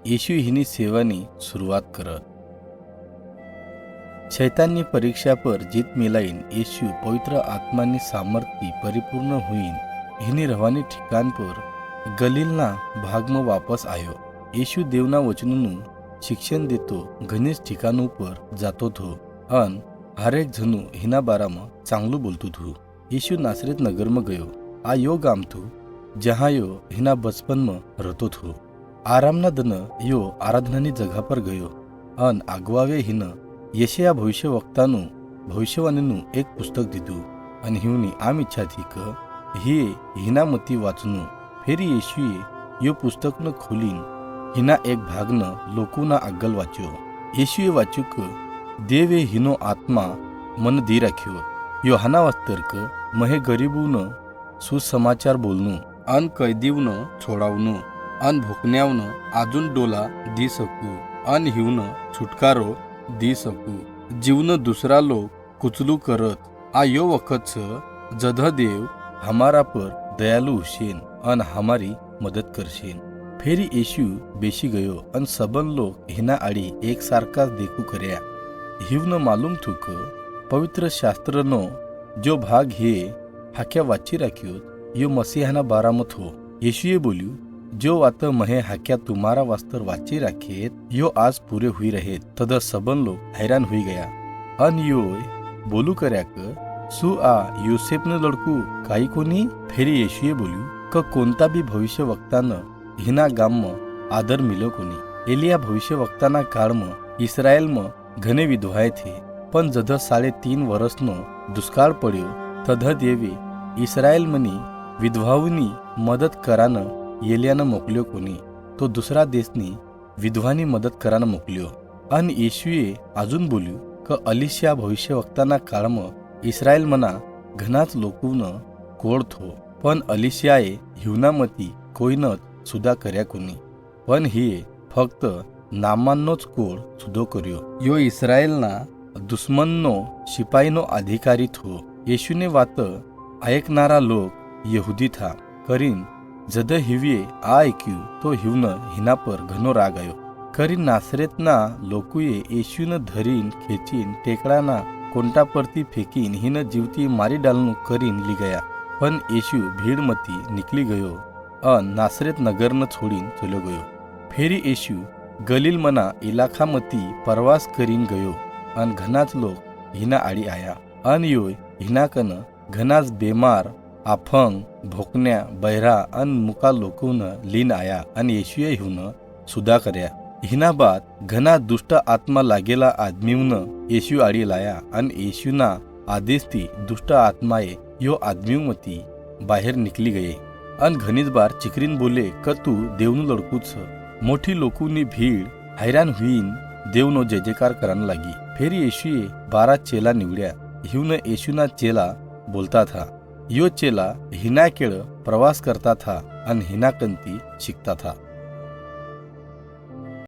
येशू हिनी सेवानी सुरुवात करत। शैताननी परीक्षा पर जीत मिलाइन येशू पवित्र आत्मानी सामर्थ्य परिपूर्ण हुईन हिनी रहवानी ठिकाण पर गलीलना भागમાં वापस आयो। येशू देवना वचनનું શિક્ષણ દેતો ઘણી ઠિકાણો પર જાતો થો અન હરેક જણું હિના બારામાં ચાંગલું બોલતું થું। येशू नासरेत नगરમાં ગયો। આ યો ગામ થું જ્યાં યો હિના બચપનમાં રહેતો થો। આરામના દન યો આરાધનાની જગા પર ગયો અન આગવાવે હિન યશયા ભવિષ્યવક્તાનું ભવિષ્યવાણીનું એક પુસ્તક દીધું અને હિવની આમ ઈચ્છા થી કે હે હિના મતી વાંચનું। ફેરી येशूએ યો પુસ્તકને ખોલીને हिना एक भागनं लोकोना आगल वाच्यो। येशूए वाच्યું કે દેવે હિનો આત્મા મન દી રાખ્યો। યોહાના વાસ્તર્ક મહે ગરીબોનું સુસમાચાર બોલનું અન કૈદીઓને છોડાવનું અન ભૂખન્યાઓને આજુન ડોલા દી શકું અન હિવને છુટકારો દી શકું। જીવને દુસરા લોક કુચલું કરત આ યો વખત છે જધ દેવ हमारा पर दयालु हुशेन अन हमारी मदद करशेन। फेरी येशू बेशी गयो अन सबन लोग हिना आड़ी एक सारखा देखू कर्या। हिवनं मालूम थू क पवित्र शास्त्रनो जो भाग हे हाक्या वाची राख्यो यो मसीहाना बारामत हो। येशूए बोल्यू जो वात महे हाक्या तुम्हारा वास्तर वाची राखेत यो आज पूरे हुई रहेत। तद सबन लोग हैरान हुई गया अन यो बोलू कर्या क सु आ योसेफने लड़कू काई कोनी। फेरी येशूए बोल्यू क कोणता बी भविष्य वक्तानं हिना गामમાં आदर मिलो कोनी। एलिया भविष्य वक्ताना काळમાં इस्रायलમાં ઘણે વિધવાએ થે પણ જધ 3.5 વર્ષનો દુષ્કાળ પડ્યો તધ દેવે ઇસ્રાયલમાંની વિધવાઓની મદદ કરાને એલિયાને મોકલ્યો કોની તો દુસરા દેશની વિધવાની મદદ કરાને મોકલ્યો। અને येशूએ અજુન બોલ્યું કે અલીશા ભવિષ્ય વક્તાના કાળમાં ઇસ્રાયલમાંના ઘણા જ લોકોને કોળ થો પણ અલીશાએ હિવનામાંથી કોઈને સુધા કર્યા કોની પણ હિએ ફક્ત નામાનનો જ કોળ સુધો કર્યો। यो ઇસ્રાયલના દુશ્મનનો સિપાહીનો અધિકારી થો। येशूने वात ऐकणारा लोक यहुदी था करीन जद हिवीए आ ऐक्यू तो हिवनं हिना पर घनो राग आयो। करीन नासरेतना लोकोए येशूने धरीन खेचीन टेकडाना कोंटा परती फेकीन हिन जीवती मारी डालનું करीन ली गया। पण येशू भीड़मती निकली गयो अन नासरेत नगरनं छोड़ीन चलो गयो। फेरी येशू गलीलमना इलाकामती प्रवास करीन गयो अन घनाच लोग हिना आड़ी आया अन यो हिना कन घनाच बेमार आफंग भोकन्या बहरा अन मुका लोकोनं लीन आया अन येशूए हिवनं सुधा कर्या। हिना बाद घना दुष्ट आत्मा लागेला आदमीवनं येशू आड़ी लाया अन येशूना आदेशती दुष्ट आत्माए यो आदमीवमती बाहेर निकली गये अन घनीच बार चिकरीन बोले क तू देवનું लड़कू छ। मोठी लोकोनी भीड़ हैरान हुईन देवनो जय जयकार करान लागी। फेरी येशूए 12 चेला निवड्या। हिवनं येशूना चेला बोलता था। यो चेला हिना केळ प्रवास करता था अन हिना कंती शिकता था।